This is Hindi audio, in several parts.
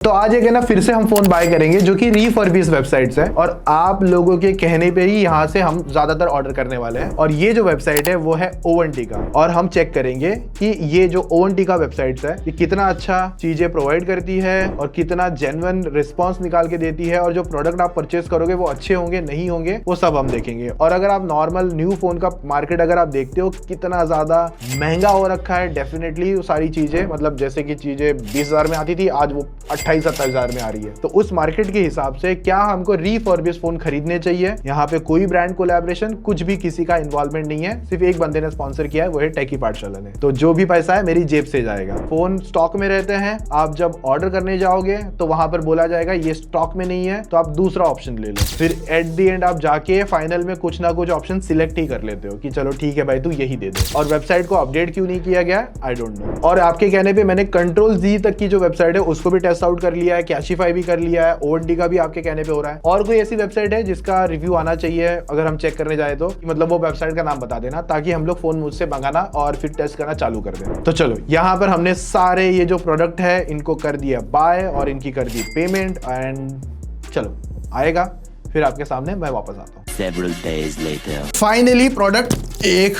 तो आज एक है ना फिर से हम फोन बाय करेंगे जो कि रीफर्बिश वेबसाइट है और आप लोगों के कहने पे ही यहाँ से हम ज्यादातर ऑर्डर करने वाले हैं। और ये जो वेबसाइट है वो है ओवंटी का, और हम चेक करेंगे कि ये जो ओवंटी का वेबसाइट है ये कितना अच्छा चीजें प्रोवाइड करती है और कितना जेन्युइन रिस्पॉन्स निकाल के देती है, और जो प्रोडक्ट आप परचेस करोगे वो अच्छे होंगे नहीं होंगे वो सब हम देखेंगे। और अगर आप नॉर्मल न्यू फोन का मार्केट अगर आप देखते हो कितना ज्यादा महंगा हो रखा है, डेफिनेटली सारी चीजें मतलब जैसे कि चीजें 20,000 में आती थी आज वो 28-27,000 में आ रही है। तो उस मार्केट के हिसाब से क्या हमको रीफर्बिश फोन खरीदने चाहिए। यहाँ पे कोई ब्रांड कोलैबोरेशन कुछ भी किसी का इन्वॉल्वमेंट नहीं है, सिर्फ एक बंदे ने स्पॉन्सर किया है वो है टेकी पाठशाला ने। तो जो भी पैसा है मेरी जेब से जाएगा। फोन स्टॉक में रहते हैं, आप जब ऑर्डर करने जाओगे तो वहां पर बोला जाएगा ये स्टॉक में नहीं है तो आप दूसरा ऑप्शन ले लो। फिर एट द एंड आप जाके फाइनल में कुछ ना कुछ ऑप्शन सिलेक्ट ही कर लेते हो कि चलो ठीक है भाई तू यही दे दे। और वेबसाइट को अपडेट क्यों नहीं किया गया आई डोंट नो। और आपके कहने पे मैंने Ctrl+Z तक की जो वेबसाइट है उसको भी टेस्ट आउट कर लिया है, कैशिफाई भी कर लिया है, ओवंटी का भी आपके कहने पे हो रहा है। और कोई ऐसी वेबसाइट है जिसका रिव्यू आना चाहिए अगर हम चेक करने जाए तो, मतलब वो वेबसाइट का नाम बता देना ताकि हम लोग फोन मुझसे मंगाना और फिर टेस्ट करना चालू कर दें। तो चलो यहाँ पर हमने सारे ये जो प्रोडक्ट है इनको कर दिया बाय और इनकी कर दी पेमेंट, एंड चलो आएगा फिर आपके सामने मैं वापस आता हूँ। Several days later. Finally product एक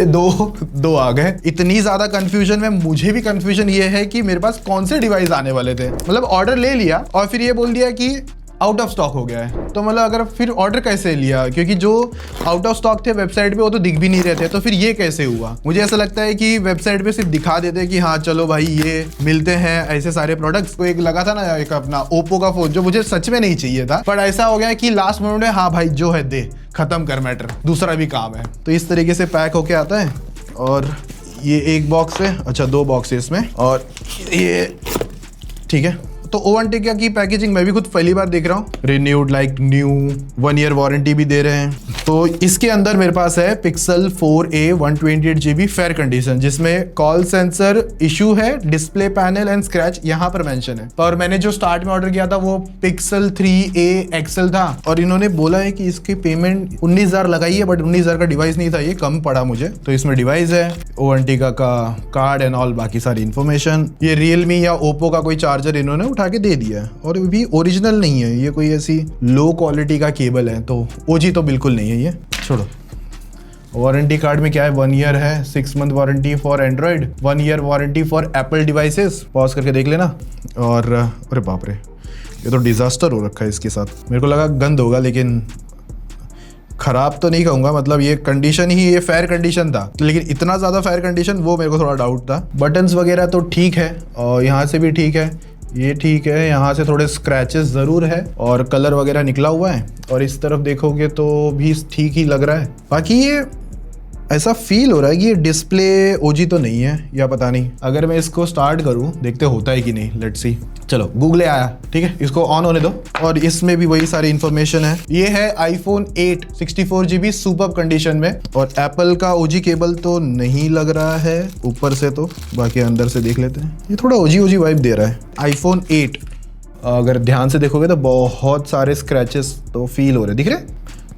दो आ गए। इतनी ज्यादा कंफ्यूजन में मुझे भी कंफ्यूजन ये है कि मेरे पास कौन से डिवाइस आने वाले थे। मतलब ऑर्डर ले लिया और फिर ये बोल दिया कि आउट ऑफ स्टॉक हो गया है। तो मतलब अगर फिर ऑर्डर कैसे लिया, क्योंकि जो आउट ऑफ स्टॉक थे वेबसाइट पे वो तो दिख भी नहीं रहे थे, तो फिर ये कैसे हुआ। मुझे ऐसा लगता है कि वेबसाइट पे सिर्फ दिखा देते कि हाँ चलो भाई ये मिलते हैं ऐसे सारे प्रोडक्ट्स। को एक लगा था ना एक अपना ओप्पो का फोन जो मुझे सच में नहीं चाहिए था, पर ऐसा हो गया कि लास्ट मोमेंट में हाँ भाई जो है दे, खत्म कर मैटर, दूसरा भी काम है। तो इस तरीके से पैक होके आता है और ये एक बॉक्स है, अच्छा 2 बॉक्स है इसमें, और ये ठीक है। तो ओवंटी की पैकेजिंग मैं भी खुद पहली बार देख रहा हूँ। Renewed like new, 1 year warranty भी दे रहे हैं। तो इसके अंदर मेरे पास है Pixel 4a 128GB fair condition जिसमें कॉल सेंसर इशू है, डिस्प्ले पैनल एंड स्क्रैच यहाँ पर मेंशन है। और मैंने जो स्टार्ट में ऑर्डर किया था वो Pixel 3a XL था और इन्होंने बोला है कि इसकी पेमेंट 19,000 लगाई है, बट 19,000 का डिवाइस नहीं था, ये कम पड़ा मुझे। तो इसमें डिवाइस है, ओवंटी का कार्ड एंड ऑल बाकी सारी इन्फॉर्मेशन। ये रियलमी या ओप्पो का कोई चार्जर इन्होंने उठा के दे दिया है और भी ओरिजिनल नहीं है, ये कोई ऐसी लो क्वालिटी का केबल है, तो ओजी तो बिल्कुल नहीं है ये। छोड़ो। वारंटी कार्ड में क्या है, 1 ईयर है, 6 month warranty for Android, 1 year warranty for Apple devices. Pause करके देख लेना। और अरे बाप रे ये तो डिजास्टर हो रखा है इसके साथ। मेरे को लगा गंद होगा, लेकिन खराब तो नहीं कहूंगा, मतलब ये कंडीशन ही ये फेयर कंडीशन था, लेकिन इतना ज्यादा फेयर कंडीशन वो मेरे को थोड़ा डाउट था। बटन्स वगैरह तो ठीक है और यहाँ से भी ठीक है, ये ठीक है, यहाँ से थोड़े स्क्रैचेस ज़रूर है और कलर वगैरह निकला हुआ है, और इस तरफ देखोगे तो भी ठीक ही लग रहा है। बाकी ये ऐसा फील हो रहा है कि ये डिस्प्ले ओजी तो नहीं है, या पता नहीं। अगर मैं इसको स्टार्ट करूँ देखते होता है कि नहीं, लेट्स सी। चलो गूगल आया, ठीक है, इसको ऑन होने दो। और इसमें भी वही सारी इन्फॉर्मेशन है। ये है iPhone 8 64GB सुपर्ब कंडीशन में, और एप्पल का ओजी केबल तो नहीं लग रहा है ऊपर से, तो बाकी अंदर से देख लेते हैं। ये थोड़ा ओजी वाइब दे रहा है। iPhone 8 अगर ध्यान से देखोगे तो बहुत सारे स्क्रैचेस तो फील हो रहे, दिख रहे,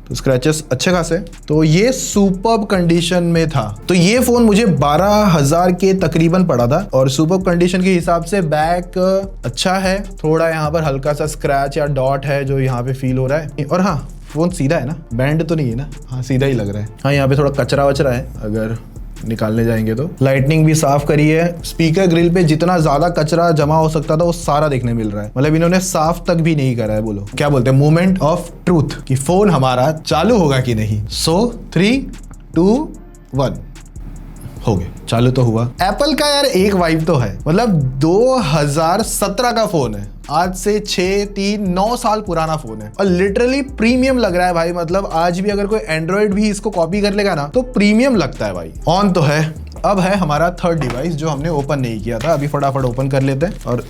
तो स्क्रैचेस अच्छे खासे। तो ये सुपर्ब कंडीशन में था, तो ये फोन मुझे 12,000 के तकरीबन पड़ा था, और सुपर्ब कंडीशन के हिसाब से बैक अच्छा है। थोड़ा यहाँ पर हल्का सा स्क्रैच या डॉट है जो यहाँ पे फील हो रहा है, और हाँ फोन सीधा है ना, बैंड तो नहीं है ना, हाँ सीधा ही लग रहा है। हाँ यहाँ पे थोड़ा कचरा वचरा है अगर निकालने जाएंगे तो। लाइटनिंग भी साफ करी है, स्पीकर ग्रिल पे जितना ज्यादा कचरा जमा हो सकता था वो सारा देखने मिल रहा है। मतलब इन्होंने साफ तक भी नहीं करा है। बोलो क्या बोलते हैं, मोमेंट ऑफ ट्रूथ, कि फोन हमारा चालू होगा कि नहीं। सो 3 2 1 हो गया, चालू तो हुआ। एप्पल का यार एक वाइब तो है, मतलब 2017 का फोन है, आज से 9 साल पुराना फोन है, और लिटरली प्रीमियम लग रहा है भाई। मतलब आज भी अगर कोई एंड्रॉइड भी इसको कॉपी कर लेगा ना तो प्रीमियम लगता है भाई। ऑन तो है। अब है हमारा थर्ड डिवाइस जो हमने ओपन नहीं किया था, अभी फटाफट ओपन कर लेते हैं। और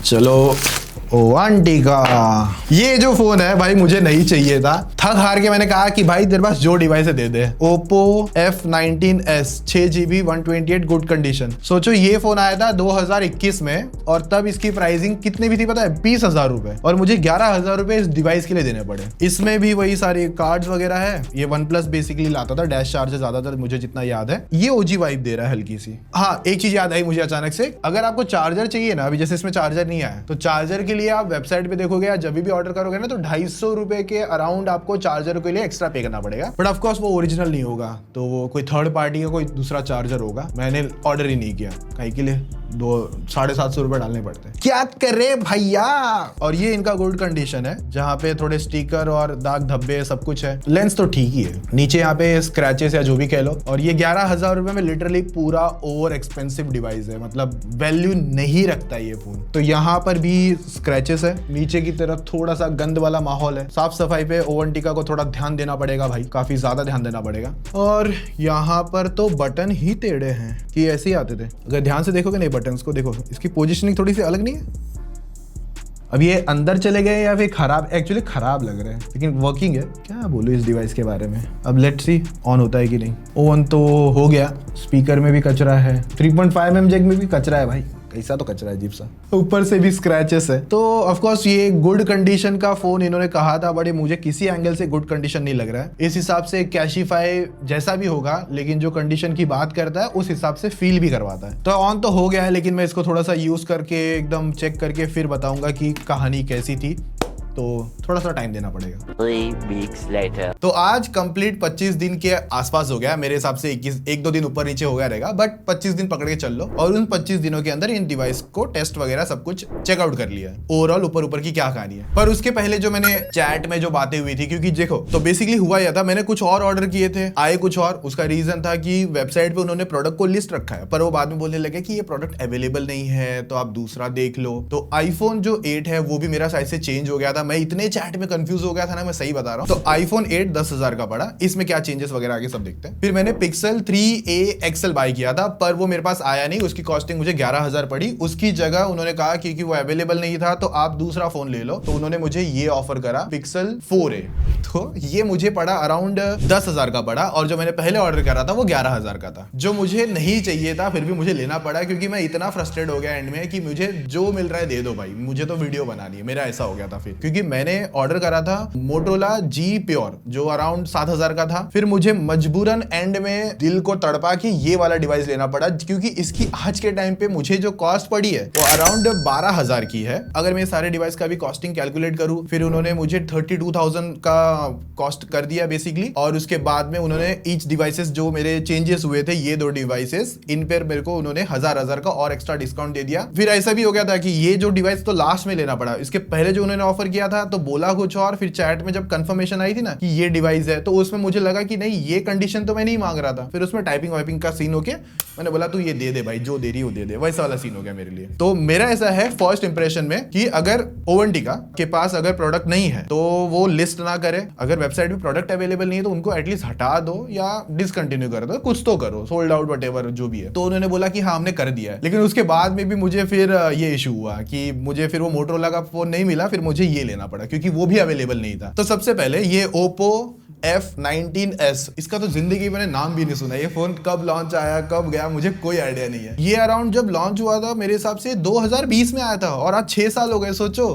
चलो ओ आंटी का ये जो फोन है भाई मुझे नहीं चाहिए था। थक हार के मैंने कहा कि भाई तेरे पास जो डिवाइस है दे दे। Oppo F19s 6GB 128 good condition. सोचो ये फोन आया था 2021 में और तब इसकी प्राइसिंग कितनी भी थी पता है, 20,000 रुपए, और मुझे 11,000 रुपए इस डिवाइस के लिए देने पड़े। इसमें भी वही सारे कार्ड्स वगैरह है। ये OnePlus बेसिकली लाता था, डैश चार्जर ज्यादातर मुझे जितना याद है। ये ओजी वाइब दे रहा है हल्की सी। हाँ एक चीज याद आई मुझे अचानक से, अगर आपको चार्जर चाहिए ना, अभी जैसे इसमें चार्जर नहीं आया, तो चार्जर के लिए आप वेबसाइट पे देखोगे या जब भी ऑर्डर करोगे ना, तो 250 रुपए के अराउंड आपको चार्जर के लिए एक्स्ट्रा पे करना पड़ेगा। बट ऑफकोर्स वो ओरिजिनल नहीं होगा, तो वो कोई थर्ड पार्टी का कोई दूसरा चार्जर होगा। मैंने ऑर्डर ही नहीं किया कहीं के लिए, 750 रुपए डालने पड़ते हैं, क्या करे भैया। और ये इनका गुड कंडीशन है, जहाँ पे थोड़े स्टिकर और दाग धब्बे सब कुछ है। लेंस तो ठीक ही है, नीचे यहाँ पे स्क्रैचेस या जो भी कह लो। और ये 11,000 रुपए में लिटरली पूरा ओवर एक्सपेंसिव डिवाइस है, मतलब वैल्यू नहीं रखता ये फोन। तो यहाँ पर भी स्क्रैचेस है, नीचे की तरफ थोड़ा सा गंद वाला माहौल है। साफ सफाई पे ओवंटिका को थोड़ा ध्यान देना पड़ेगा भाई, काफी ज्यादा ध्यान देना पड़ेगा। और यहाँ पर तो बटन ही टेढ़े हैं कि ऐसे ही आते थे। अगर ध्यान से देखोगे नहीं बटन्स को, देखो इसकी पोजीशनिंग थोड़ी सी अलग नहीं है। अब ये अंदर चले गए या फिर खराब, एक्चुअली खराब लग रहे हैं, लेकिन वर्किंग है। क्या बोलूं इस डिवाइस के बारे में। अब लेट्स सी ऑन होता है कि नहीं। ऑन तो हो गया, स्पीकर में भी कचरा है, 3.5mm जैक में भी कचरा है भाई, कैसा तो कचरा है अजीब सा, ऊपर से भी स्क्रैचेस है। तो ऑफ कोर्स ये गुड कंडीशन का फोन इन्होंने कहा था, बट मुझे किसी एंगल से गुड कंडीशन नहीं लग रहा है। इस हिसाब से कैशिफाई जैसा भी होगा, लेकिन जो कंडीशन की बात करता है उस हिसाब से फील भी करवाता है। तो ऑन तो हो गया है, लेकिन मैं इसको थोड़ा सा यूज करके एकदम चेक करके फिर बताऊंगा कि कहानी कैसी थी। तो थोड़ा सा टाइम देना पड़ेगा। 3 weeks later. तो आज कंप्लीट 25 दिन के आसपास हो गया, मेरे हिसाब से 1-2 दिन ऊपर नीचे हो गया रहेगा, बट 25 दिन पकड़ के चल लो। और उन 25 दिनों के अंदर इन डिवाइस को टेस्ट वगैरह सब कुछ चेकआउट कर लिया। ओवरऑल ऊपर की क्या कहानी है। पर उसके पहले जो मैंने चैट में जो बातें हुई थी, क्योंकि देखो तो बेसिकली हुआ यह था, मैंने कुछ और ऑर्डर किए थे, आए कुछ और। उसका रीजन था कि वेबसाइट पे उन्होंने प्रोडक्ट को लिस्ट रखा है, पर वो बाद में बोलने लगे कि ये प्रोडक्ट अवेलेबल नहीं है, तो आप दूसरा देख लो। तो आईफोन जो 8 है वो भी मेरा साइज से चेंज हो गया था। मैं इतने चैट में कंफ्यूज हो गया था ना, मैं सही बता रहा हूँ। तो आईफोन 8 10,000 का पड़ा, इसमें क्या चेंजेस वगैरह आगे सब देखते हैं। फिर मैंने पिक्सल 3a XL बाय किया था, पर वो मेरे पास आया नहीं, उसकी कॉस्टिंग मुझे 11,000 पड़ी। उसकी जगह उन्होंने कहा कि वो अवेलेबल नहीं था, तो आप दूसरा फोन ले लो। तो उन्होंने मुझे ये ऑफर करा पिक्सल 4a, तो ये मुझे पड़ा अराउंड 10,000 का पड़ा। और जो मैंने पहले ऑर्डर करा था वो 11,000 का था, जो मुझे नहीं चाहिए था, फिर भी मुझे लेना पड़ा, क्योंकि मैं इतना फ्रस्ट्रेट हो गया एंड में कि मुझे जो मिल रहा है दे दो भाई, मुझे तो वीडियो बनानी है। मेरा ऐसा हो गया था फिर, क्योंकि मैंने ऑर्डर करा था मोटोरोला G Pure जो अराउंड 7,000 का था। फिर मुझे मजबूरन एंड में दिल को तड़पा कि ये वाला डिवाइस लेना पड़ा, क्योंकि इसकी आज के टाइम पे मुझे जो कॉस्ट पड़ी है वो अराउंड 12,000 की है। अगर मैं सारे डिवाइस का भी कॉस्टिंग कैलकुलेट करूं, फिर उन्होंने मुझे 32,000 का कॉस्ट कर दिया बेसिकली। और उसके बाद में उन्होंने ईच डिवाइसेस जो मेरे चेंजेस हुए थे, ये 2 डिवाइसेस, इन पर मेरे को उन्होंने 1,000 का और एक्स्ट्रा डिस्काउंट दे दिया। फिर ऐसा भी हो गया था कि ये जो डिवाइस तो लास्ट में लेना पड़ा, इसके पहले जो उन्होंने ऑफर किया था तो बोला कुछ और, फिर चैट में जब कंफर्मेशन आई थी ना कि ये डिवाइस है, तो उसमें मुझे लगा कि नहीं ये कंडीशन तो मैं नहीं मांग रहा था। फिर उसमें टाइपिंग वाइपिंग का सीन हो के मैंने बोला तू ये दे दे भाई, जो दे रही हो दे दे, वैसा वाला सीन हो गया मेरे लिए। तो मेरा ऐसा है फर्स्ट इंप्रेशन में कि अगर ओवंटिका के पास अगर प्रोडक्ट नहीं है तो वो लिस्ट ना करे, अगर वेबसाइट पे प्रोडक्ट अवेलेबल नहीं है तो उनको एटलीस्ट हटा दो या डिसकंटिन्यू कर दो, कुछ तो करो, सोल्ड आउट वटेवर जो भी है। तो उन्होंने बोला कि हाँ हमने कर दिया है। लेकिन उसके बाद में भी मुझे फिर ये इशू हुआ कि मुझे फिर वो मोटोरोला का फोन नहीं मिला, फिर मुझे ये लेना पड़ा क्योंकि वो भी अवेलेबल नहीं था। तो सबसे पहले ये Oppo F19s, इसका तो जिंदगी मैंने नाम भी नहीं सुना। ये फोन कब लॉन्च आया कब गया मुझे कोई आइडिया नहीं है। ये अराउंड जब लॉन्च हुआ था मेरे हिसाब से 2020 में आया था, और आज 6 साल हो गए। सोचो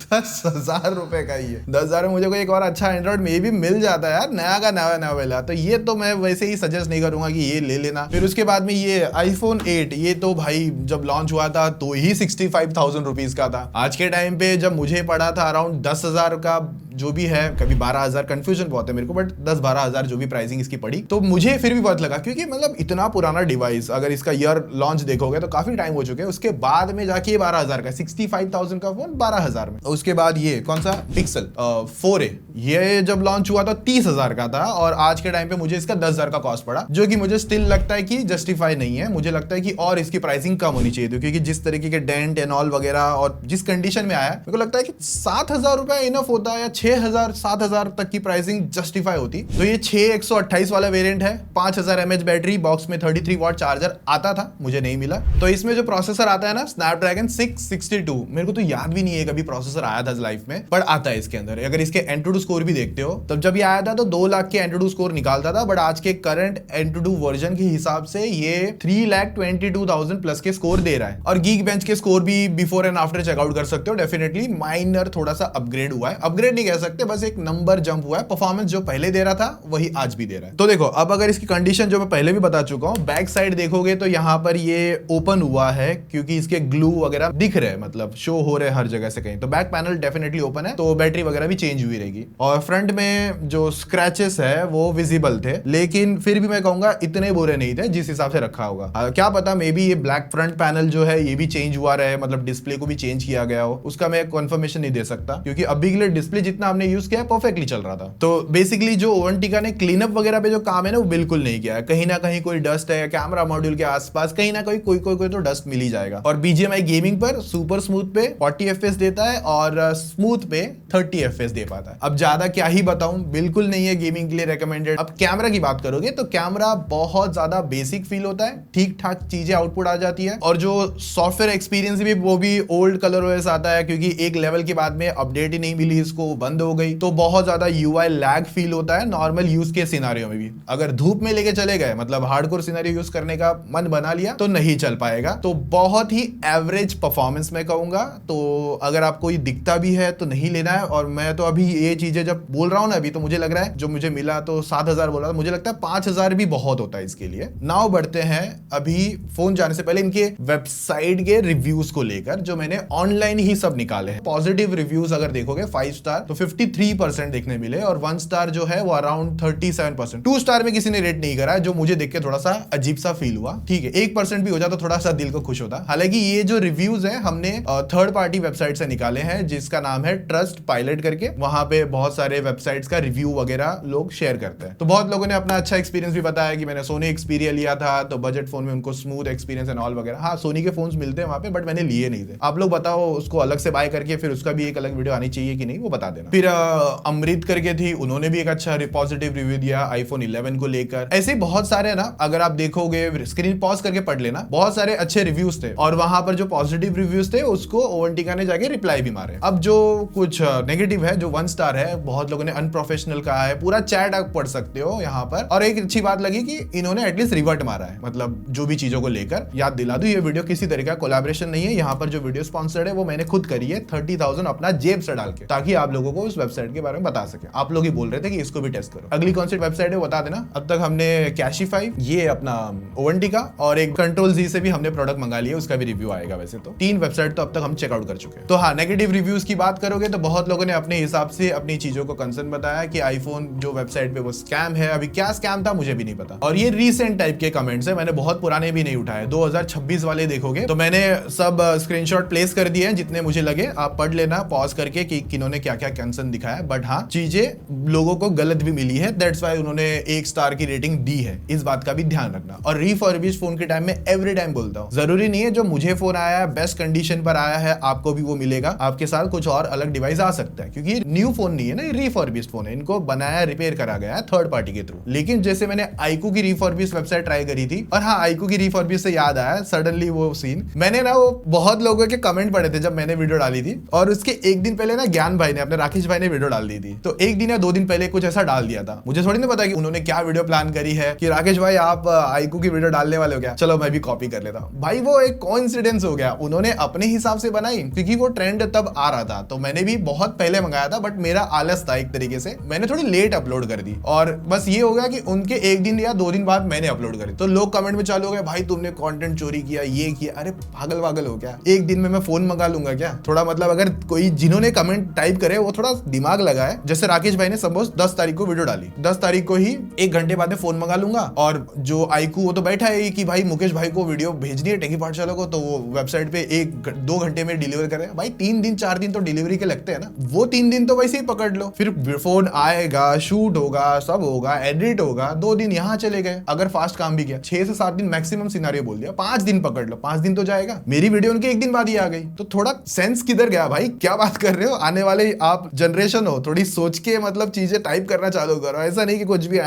10,000 रुपए का ही है। 10,000 में मुझे कोई एक और अच्छा एंड्रॉइड में भी मिल जाता है यार, नया का नया वाला। तो ये तो मैं वैसे ही सजेस्ट नहीं करूंगा कि ये ले लेना। फिर उसके बाद में ये आईफोन 8, ये तो भाई जब लॉन्च हुआ था तो ही 65,000 रुपीज का था। आज के टाइम पे जब मुझे पड़ा था अराउंड 10,000 का, जो भी है, कभी 12,000, कंफ्यूजन बहुत है मेरे को, बट 10-12,000 जो भी प्राइसिंग इसकी पड़ी, तो मुझे फिर भी बहुत लगा, क्योंकि मतलब इतना पुराना डिवाइस, अगर इसका ईयर लॉन्च देखोगे तो काफी टाइम हो चुके हैं। उसके बाद में जाके 12,000 का, 65,000 का फोन 12,000 में। उसके बाद ये कौन सा पिक्सल 4a, ये जब लॉन्च हुआ था 30,000 का था, और आज के टाइम पे मुझे इसका 10,000 का कॉस्ट पड़ा, जो कि मुझे स्टिल लगता है कि जस्टिफाई नहीं है। मुझे लगता है कि और इसकी प्राइसिंग कम होनी चाहिए थी, क्योंकि जिस तरीके के डेंट एंड ऑल वगैरह और जिस कंडीशन में आया, मेरे को लगता है कि 7,000 रुपए इनफ होता है या 6000 7000 तक की प्राइसिंग जस्टिफाई होती। तो ये 6128 वाला वेरिएंट है, 5000 mAh बैटरी, बॉक्स में 33 वॉट चार्जर आता था, मुझे नहीं मिला। तो इसमें जो प्रोसेसर आता है ना, स्नैपड्रैगन 662, मेरे को तो याद भी नहीं है कभी प्रोसेसर आया था लाइफ में, पर आता है इसके अंदर। अगर इसके एंटूडू स्कोर भी देखते हो, तब जब ये आया था तो 2 लाख के एंटूडू स्कोर निकालता था, बट आज के करंट एंटूडू वर्जन के हिसाब से ये 3,22,000 प्लस के स्कोर दे रहा है। और गीक बेंच के स्कोर भी बिफोर एंड आफ्टर चेकआउट कर सकते हो। डेफिनेटली माइनर थोड़ा सा अपग्रेड हुआ है, अपग्रेड नहीं कह सकते, बस एक नंबर जंप हुआ है। परफॉर्मेंस जो पहले दे रहा था वही आज भी दे रहा है। तो देखो, अब अगर इसकी कंडीशन जो मैं पहले भी बता चुका हूं, बैक साइड देखोगे तो यहाँ पर ये ओपन हुआ है क्योंकि इसके ग्लू वगैरह दिख रहे हैं, मतलब शो हो रहे हैं हर जगह से कहीं। तो बैक पैनल डेफिनेटली ओपन है, तो बैटरी वगैरह भी चेंज हुई रहेगी। और फ्रंट में जो स्क्रैचेस है वो विजिबल थे, लेकिन फिर भी मैं कहूंगा इतने बुरे नहीं थे जिस हिसाब से रखा होगा। क्या पता, मे बी ये ब्लैक फ्रंट पैनल जो है ये भी चेंज हुआ रहे, मतलब डिस्प्ले को भी चेंज किया गया हो, उसका मैं कंफर्मेशन नहीं दे सकता, क्योंकि अभी के लिए डिस्प्ले जितना हमने यूज किया परफेक्टली चल रहा था। तो बेसिकली जो ओवंटिका ने क्लीनअप वगैरह पे जो काम है ना, वो बिल्कुल नहीं किया है। कहीं ना कहीं कोई डस्ट है कैमरा मॉड्यूल के आसपास, कहीं ना कहीं कोई तो डस्ट मिल ही जाएगा। और BGMI गेमिंग पर सुपर स्मूथ पे 40 FPS देता है और स्मूथ पे 30 FPS दे पाता है। अब ज्यादा क्या ही बताऊं, बिल्कुल नहीं है गेमिंग के लिए रेकमेंडेड। अब कैमरा की बात करोगे तो कैमरा बहुत ज्यादा बेसिक फील होता है, ठीक ठाक चीजें आउटपुट आ जाती है। और जो सॉफ्टवेयर एक्सपीरियंस भी, वो भी ओल्ड ColorOS आता है, क्योंकि एक लेवल के बाद में अपडेट ही नहीं मिली इसको, बंद हो गई। तो बहुत ज्यादा UI लैग फील होता है नॉर्मल यूज के सिनेरियो में भी। अगर धूप में लेके चले गए, मतलब हार्डकोर सिनेरियो यूज करने का मन बना लिया, तो नहीं चल पाएगा। तो बहुत ही एवरेज परफॉर्मेंस मैं कहूंगा। तो अगर आपको ये दिखता भी है तो नहीं लेना है। और मैं तो अभी ये चीजें जब बोल रहा हूं ना, अभी तो मुझे लग रहा है, जो मुझे मिला तो 7000 बोला था, मुझे लगता है 5000 भी बहुत होता है इसके लिए। नाउ बढ़ते हैं अभी फोन जाने से पहले इनके वेबसाइट के रिव्यूज को लेकर, जो मैंने ऑनलाइन ही सब निकाले हैं। पॉजिटिव रिव्यूज अगर देखोगे 5 स्टार तो 53% देखने मिले, और 1 स्टार जो है वो अराउंड 37%। 2 स्टार में किसी ने रेट नहीं करा है, जो मुझे देख के थोड़ा सा अजीब सा फील हुआ। ठीक है, 1% भी हो जाता तो थोड़ा सा दिल को खुश होता। हालांकि ये जो रिव्यूज है हमने थर्ड पार्टी वेबसाइट से निकाले हैं, जिसका नाम है ट्रस्ट पायलट करके। वहां पे बहुत सारे वेबसाइट्स का रिव्यू वगैरह लोग शेयर करते हैं। तो बहुत लोगों ने अपना अच्छा एक्सपीरियंस भी बताया कि मैंने सोनी एक्सपीरिया लिया था, तो बजट फोन में उनको स्मूथ एक्सपीरियंस एंड ऑल वगैरह। हाँ, सोनी के फोन्स मिलते हैं वहां पे, बट मैंने लिए नहीं थे। आप लोग बताओ, उसको अलग से बाय करके फिर उसका भी एक अलग वीडियो आनी चाहिए कि नहीं, वो बता देना। फिर अमृत करके थी, उन्होंने भी एक अच्छा पॉजिटिव रिव्यू दिया iPhone 11 को लेकर। ऐसे बहुत सारे ना, अगर आप देखोगे, स्क्रीन पॉज करके पढ़ लेना, बहुत सारे अच्छे रिव्यूज थे। और वहां पर जो पॉजिटिव रिव्यूज थे उसको ओवंटिका ने जाके रिप्लाई भी मारे। अब जो कुछ नेगेटिव है, जो 1 स्टार है, बहुत लोगों ने अनप्रोफेशनल कहा है, पूरा चैट आप पढ़ सकते हो यहाँ पर। और एक अच्छी बात लगी कि इन्होंने एटलीस्ट रिवर्ट मारा है, मतलब जो भी चीजों को लेकर। याद दिला दूं, ये वीडियो किसी तरह का कोलैबोरेशन नहीं है। यहाँ पर जो वीडियो स्पॉन्सर्ड है वो मैंने खुद करी है 30,000 अपना जेब से डाल के, ताकि आप लोगों को उस वेबसाइट के बारे में बता सके। आप लोग ही बोल रहे थे कि इसको भी टेस्ट करो। अगली कौन सी वेबसाइट है बता देना। अब तक हमने कैशिफाई, ये अपना ओवंटिका, और एक कंट्रोल Z से भी हमने प्रोडक्ट मंगा लिया, उसका भी रिव्यू आएगा। वैसे तो 3 वेबसाइट तो अब तक हम चेकआउट कर चुके हैं। तो हाँ, नेगेटिव रिव्यूज की बात करोगे तो बहुत लोगों ने अपने हिसाब से अपनी चीजों को कंसर्न बताया कि आईफोन जो वेबसाइट पे वो स्कैम है। अभी क्या स्कैम था मुझे भी नहीं पता, और ये रीसेंट टाइप के कमेंट्स है, मैंने बहुत पुराने भी नहीं उठाए। 2026 वाले देखोगे तो मैंने सब स्क्रीनशॉट प्लेस कर दिए हैं जितने मुझे लगे। आप पढ़ लेना पॉज करके कि किन्होंने क्या क्या कंसर्न दिखाया। बट हाँ, चीजें लोगों को गलत भी मिली है, दैट्स व्हाई उन्होंने 1 स्टार की रेटिंग दी है। इस बात का भी ध्यान रखना। और रिफर्बिश्ड फोन के टाइम में एवरी टाइम बोलता हूँ, जरूरी नहीं है जो मुझे फोन आया है बेस्ट कंडीशन पर आया है आपको भी वो मिलेगा। आपके साथ कुछ और अलग डिवाइस आ सकता है, क्योंकि न्यू फोन नहीं है ना, रिफर्बिश्ड फोन है। इनको बनाया रिपेयर करा गया है थर्ड पार्टी के थ्रू। लेकिन जैसे मैंने iQOO की रिफर्बिश्ड वेबसाइट ट्राई करी थी, और हाँ, iQOO की रिफर्बिश्ड से याद आया सडनली वो सीन, मैंने ना वो बहुत लोगों के कमेंट पढ़े थे जब मैंने वीडियो डाली थी। और उसके एक दिन पहले ना ज्ञान भाई ने, अपने राकेश भाई ने वीडियो डाल दी थी। तो एक दिन या 2 दिन पहले कुछ ऐसा डाल दिया था। मुझे थोड़ी ना पता कि उन्होंने क्या वीडियो प्लान करी है कि राकेश भाई आप iQOO की वीडियो डालने वाले हो क्या, चलो मैं भी कॉपी कर लेता हूं। भाई वो एक कोइंसिडेंस हो गया, उन्होंने अपने हिसाब से बनाई, क्योंकि वो ट्रेंड तब आ रहा था। तो मैंने भी बहुत पहले मंगाया था, बट मेरा आलस था एक तरीके से, मैंने थोड़ी लेट अपलोड कर दी। और बस ये हो गया कि उनके 1 दिन या 2 दिन बाद मैंने अपलोड करी। तो लोग कमेंट में चालू हो गए, भाई तुमने कंटेंट चोरी किया, ये किया। अरे पागल हो क्या, एक दिन में मैं फोन मंगा लूंगा क्या? थोड़ा मतलब अगर कोई जिन्होंने कमेंट टाइप करे वो थोड़ा दिमाग लगाए। जैसे राकेश भाई ने सपोज 10 तारीख को वीडियो डाली, 10 तारीख को ही 1 घंटे बाद में फोन मंगा लूंगा। और जो iQOO वो तो बैठा है कि भाई मुकेश भाई को वीडियो भेजनी है टेकी पाठशाला को, तो वो वेबसाइट पे 1-2 घंटे में डिलीवर करे। भाई 3 दिन 4 दिन तो डिलीवरी के लगते हैं ना, वो 3 दिन तो वैसे ही पकड़ लो। फिर फोन आएगा, शूट होगा, सब होगा, एडिट होगा, 2 दिन यहाँ चले गए। अगर फास्ट काम भी किया 6 से 7 दिन मैक्सिमम सिनेरियो बोल दिया, 5 दिन पकड़ लो, 5 दिन तो जाएगा। मेरी वीडियो उनके 1 दिन बाद ही आ गई, तो थोड़ा सेंस किधर गया भाई? क्या बात कर रहे हो? आने वाले आप आप जनरेशन हो, थोड़ी सोच के मतलब चीजें टाइप करना चालू करो, ऐसा नहीं कि कुछ भी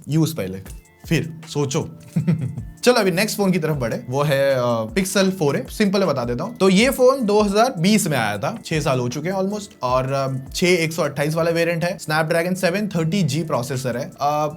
यूज पहले फिर सोचो। चलो अभी नेक्स्ट फोन की तरफ बढ़े, वो है पिक्सल 4a। सिंपल बता देता हूँ। तो ये फोन 2020 में आया था, 6 साल हो चुके हैं ऑलमोस्ट, और 6128 वाला वेरिएंट है। स्नैपड्रैगन 730G प्रोसेसर है।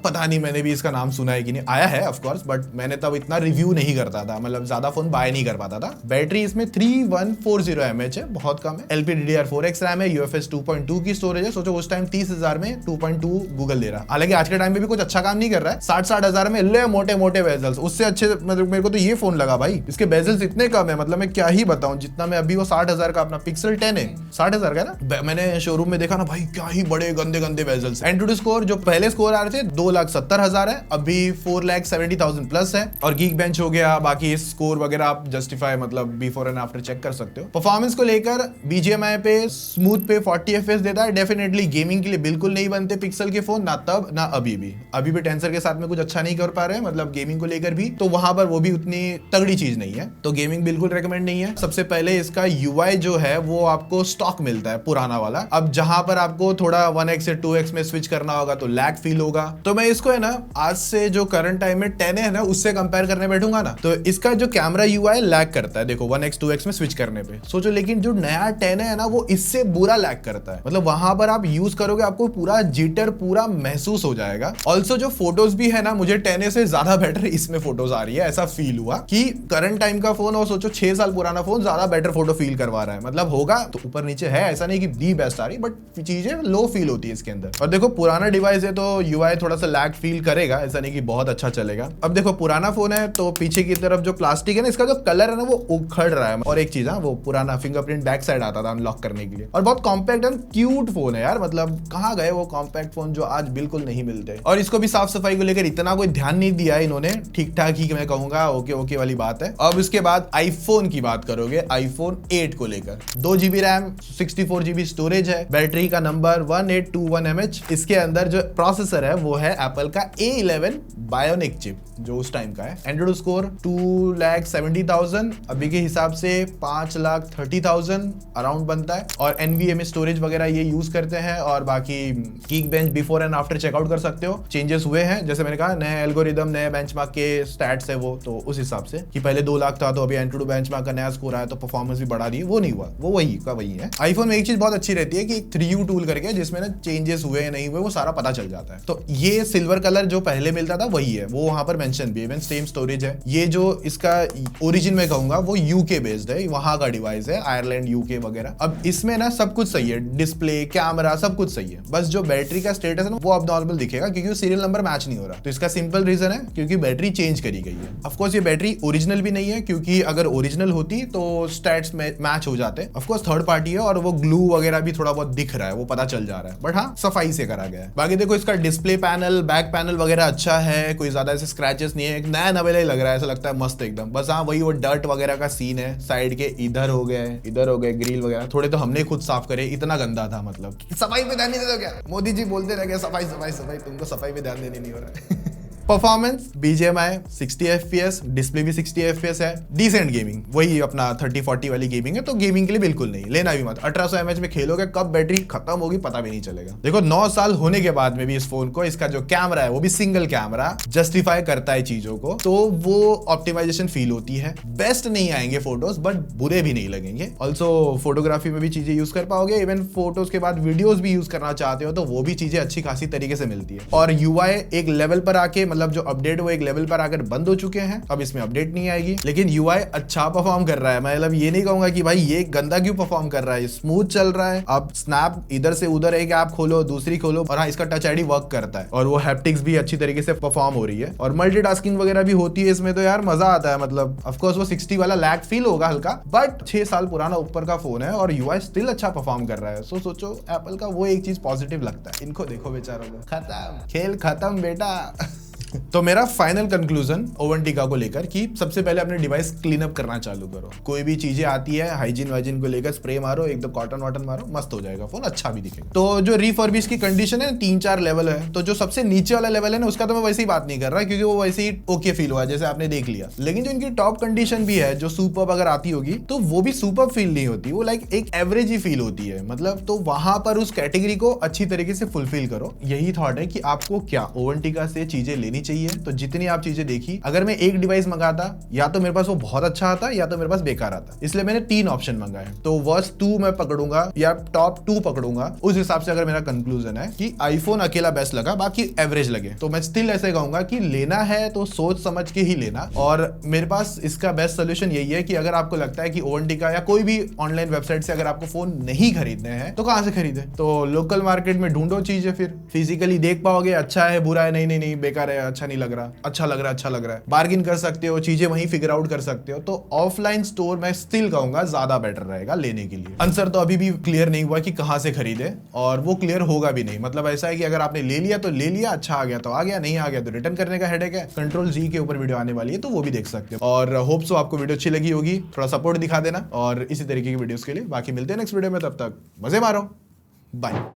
पता नहीं मैंने भी इसका नाम सुना है कि नहीं, आया है ऑफ कोर्स, बट मैंने तब इतना रिव्यू नहीं करता था, मतलब ज्यादा फोन बाय नहीं कर पाता था। बैटरी इसमें 3140 mAh है, बहुत कम है। LPDDR4X रैम है, UFS 2.2 की स्टोरेज है। सोचो उस टाइम 30,000 में 2.2 गूगल दे रहा। हालांकि आज के टाइम में भी कुछ अच्छा काम नहीं कर रहा है। 60,000 में ले मोटे मोटे बेजल्स, उससे अच्छे मतलब मेरे को तो ये फोन लगा भाई। इसके बेजल्स इतने कम है, मतलब मैं क्या ही बताऊं, जितना मैं अभी वो 60,000 का अपना पिक्सल 10 है, 60,000 का ना, मैंने शोरूम में देखा ना भाई, क्या ही बड़े गंदे गंदे बेजल्स। एंट्री स्कोर जो पहले स्कोर आ रहे थे 2,70,000 है, अभी 4,70,000 प्लस है। और गीक बेंच हो गया, बाकी स्कोर वगैरह आप जस्टिफाई मतलब बिफोर एंड आफ्टर चेक कर सकते हो। परफॉर्मेंस को लेकर BGMI पे स्मूथ पे 40 FPS देता है। डेफिनेटली गेमिंग के लिए बिल्कुल नहीं बनते पिक्सल के फोन, ना तब ना अभी भी टेंसर के साथ में कुछ अच्छा नहीं कर पा रहे हैं, मतलब गेमिंग को लेकर भी, तो वहां पर वो भी उतनी तगड़ी चीज नहीं है, तो गेमिंग बिल्कुल रेकमेंड नहीं है। सबसे पहले इसका UI जो है वो आपको स्टॉक मिलता है पुराना वाला। अब जहां पर आपको थोड़ा 1x से 2x में स्विच करना होगा तो लैग फील होगा। तो मैं इसको है ना आज से जो करंट टाइम में 10 है ना उससे कंपेयर करने बैठूंगा ना, तो इसका जो कैमरा UI लैग करता है, देखो 1x 2x में स्विच करने पे सोचो। लेकिन जो नया 10 है ना वो इससे बुरा लैग करता है, मतलब वहां पर आप यूज करोगे आपको पूरा जिटर पूरा महसूस हो जाएगा। ऑल्सो जो फोटोज भी है ना, मुझे 10 से ज्यादा बेटर इसमें फोटोज आ रही है, ऐसा फील हुआ कि करंट टाइम का फोन और सोचो 6 साल पुराना फोन ज्यादा बेटर फोटो फील करवा रहा है। मतलब होगा तो ऊपर नीचे है, ऐसा नहीं कि दी बेस्ट आ रही, बट चीजें लो फील होती है इसके अंदर। और देखो पुराना डिवाइस है तो UI थोड़ा सा लैग फील करेगा, ऐसा नहीं कि बहुत अच्छा चलेगा। अब देखो पुराना फोन है तो पीछे की तरफ जो प्लास्टिक है ना, इसका जो कलर है ना वो उखड़ रहा है। और एक चीज है, वो पुराना फिंगरप्रिंट बैक साइड आता था अनलॉक करने के लिए, और बहुत कॉम्पैक्ट एंड क्यूट फोन है यार। मतलब कहाँ गए वो कॉम्पैक्ट फोन जो आज बिल्कुल नहीं मिलते। और इसको भी साफ सफाई को लेकर इतना कोई ध्यान नहीं दिया है इन्होंने, ठीक ठाक ही मैं कहूंगा, ओके ओके वाली बात है। अब इसके बाद आईफोन की बात करोगे, आईफोन 8 को लेकर 2GB रैम 64GB स्टोरेज है। बैटरी का नंबर 1821 mAh। इसके अंदर जो प्रोसेसर है वो है एप्पल का A11 बायोनिक चिप जो उस टाइम का है। एंड्रॉइड स्कोर 2,70,000 अभी के हिसाब से 5,30,000 अराउंड बनता है। और NVMe स्टोरेज वगैरह ये यूज करते हैं। और बाकी Geekbench before and after checkout कर सकते हो, चेंजेस हुए हैं जैसे मैंने कहा, नए एल्गोरिदम नए बेंचमार्क के स्टैट्स है वो, तो उस हिसाब से कि पहले 2 लाख था तो अभी एंट्री बेंचमार्क का नया स्कोर आया तो परफॉर्मेंस भी बढ़ा दी, वो नहीं हुआ, वो वही का वही है। आईफोन में एक चीज बहुत अच्छी रहती है कि 3U टूल करके जिसमें ना चेंजेस हुए नहीं हुए वो सारा पता चल जाता है। तो ये सिल्वर कलर जो पहले मिलता था वही है, वो वहां पर मेंशन भी है, सेम स्टोरेज है। ये जो इसका ओरिजिन में कहूंगा वो UK बेस्ड है, वहां का डिवाइस है, आयरलैंड UK वगैरह। अब इसमें ना सब कुछ सही है, डिस्प्ले कैमरा सब कुछ सही है, बस जो बैटरी का स्टेटस है ना वो अब नॉर्मल दिखेगा क्योंकि सीरियल नंबर मैच नहीं हो रहा। तो इसका सिंपल रीजन है क्योंकि बैटरी चेंज करी गई है। ऑफ कोर्स ये बैटरी ओरिजिनल भी नहीं है, क्योंकि अगर ओरिजिनल होती तो स्टैट्स मैच हो जाते। ऑफ कोर्स थर्ड पार्टी है और वो ग्लू वगैरह भी थोड़ा बहुत दिख रहा है, वो पता चल जा रहा है, बट हाँ सफाई से करा गया है। बाकी देखो इसका डिस्प्ले पैनल बैक पैनल वगैरह अच्छा है, कोई ज्यादा ऐसे स्क्रैचेस नहीं है, एक नया नवेला ही लग रहा है, ऐसा लगता है मस्त एकदम। बस हाँ वही वो डर्ट वगैरह का सीन है, साइड के इधर हो गए ग्रिल वगैरह थोड़े तो हमने खुद साफ करे, इतना गंदा था। मतलब सफाई पे ध्यान नहीं देते क्या? मोदी जी बोलते रह गए सफाई सफाई सफाई, तुमको सफाई पे ध्यान देने नहीं हो रहा है। परफॉर्मेंस BGMI 60 FPS, डिस्प्ले भी 60 FPS है। डिसेंट गेमिंग, वही अपना 30-40 वाली गेमिंग है, तो गेमिंग के लिए बिल्कुल नहीं, लेना भी मत। 1800 mAh में खेलोगे, कब बैटरी खत्म होगी पता भी नहीं चलेगा। देखो 9 साल होने के बाद में भी इस फोन को, इसका जो कैमरा है वो भी सिंगल कैमरा जस्टिफाई करता है चीजों को, तो वो ऑप्टिमाइजेशन फील होती है। बेस्ट नहीं आएंगे फोटोज बट बुरे भी नहीं लगेंगे। ऑल्सो फोटोग्राफी में भी चीजें यूज कर पाओगे, इवन फोटोज के बाद वीडियोज भी यूज करना चाहते हो तो वो भी चीजें अच्छी खासी तरीके से मिलती है। और UI एक लेवल पर आके, मतलब जो अपडेट वो एक लेवल पर आकर बंद हो चुके हैं, अब इसमें अपडेट नहीं आएगी, लेकिन UI अच्छा परफॉर्म कर रहा है। मतलब ये नहीं कहूंगा कि भाई ये गंदा क्यों परफॉर्म कर रहा है, स्मूथ चल रहा है। अब स्नैप इधर से उधर एक ऐप खोलो दूसरी खोलो, और हाँ इसका टच ID वर्क करता है और वो हैप्टिक्स भी अच्छी तरीके से परफॉर्म हो रही है और मल्टीटास्किंग वगैरह भी होती है इसमें, तो यार मजा आता है। मतलब ऑफ कोर्स वो 60 वाला लैग फील होगा हल्का, बट 6 साल पुराना ऊपर का फोन है और UI स्टिल अच्छा परफॉर्म कर रहा है। सो सोचो एप्पल का वो एक चीज पॉजिटिव लगता है। इनको देखो बेचारों को, खत्म खेल खत्म बेटा। तो मेरा फाइनल कंक्लूजन ओवंटिका को लेकर कि सबसे पहले अपने डिवाइस क्लीन अप करना चालू करो। कोई भी चीजें आती है हाइजीन वाइजीन को लेकर स्प्रे मारो, एकदम कॉटन वाटन मारो, मस्त हो जाएगा फोन, अच्छा भी दिखेगा। तो जो रिफर्बिश की कंडीशन है 3-4 लेवल है, तो जो सबसे नीचे वाला लेवल है ना उसका तो मैं वैसे ही बात नहीं कर रहा क्योंकि वो वैसे ही ओके फील हुआ जैसे आपने देख लिया। लेकिन जो इनकी टॉप कंडीशन भी है जो सुपर्ब अगर आती होगी तो वो भी सुपर्ब फील नहीं होती, वो लाइक एक एवरेज ही फील होती है। मतलब तो वहां पर उस कैटेगरी को अच्छी तरीके से फुलफिल करो। यही थॉट है कि आपको क्या ओवंटिका से चीजें लेनी चाहिए। तो जितनी आप चीजें देखी, अगर मैं एक डिवाइस मंगाता या तो मेरे पास वो बहुत अच्छा आता या तो मेरे पास बेकार आता, इसलिए मैंने 3 ऑप्शन मंगाए। तो वर्स्ट 2 मैं पकड़ूंगा या टॉप 2 पकड़ूंगा। उस हिसाब से अगर मेरा कंक्लूजन है कि आईफोन अकेला बेस्ट लगा बाकी एवरेज लगे, तो मैं स्टिल ऐसे कहूंगा कि लेना है तो सोच समझ के ही लेना। और मेरे पास इसका बेस्ट सोल्यूशन यही है कि अगर आपको लगता है कि ओवंटिका या कोई भी ऑनलाइन वेबसाइट से अगर आपको फोन नहीं खरीदने हैं तो कहां से खरीदे? तो लोकल मार्केट में ढूंढो चीजें, फिर फिजिकली देख पाओगे अच्छा है बुरा है, नहीं नहीं नहीं बेकार है अच्छा नहीं लग रहा, अच्छा लग रहा है अच्छा लग रहा है, बार्गिन कर सकते हो, चीजें वहीं फिगर आउट कर सकते हो। तो ऑफलाइन स्टोर मैं स्टिल कहूंगा ज्यादा बेटर रहेगा लेने के लिए। आंसर तो अभी भी क्लियर नहीं हुआ कि कहां से खरीदे, और वो क्लियर होगा भी नहीं। मतलब ऐसा है कि अगर आपने ले लिया तो ले लिया, अच्छा आ गया तो आ गया, नहीं आ गया तो रिटर्न करने का हेडेक है। कंट्रोल जी के ऊपर वीडियो आने वाली है तो वो भी देख सकते हो। और होप सो आपको वीडियो अच्छी लगी होगी, थोड़ा सपोर्ट दिखा देना और इसी तरीके की वीडियोस के लिए। बाकी मिलते हैं नेक्स्ट वीडियो में, तब तक मजे मारो, बाय।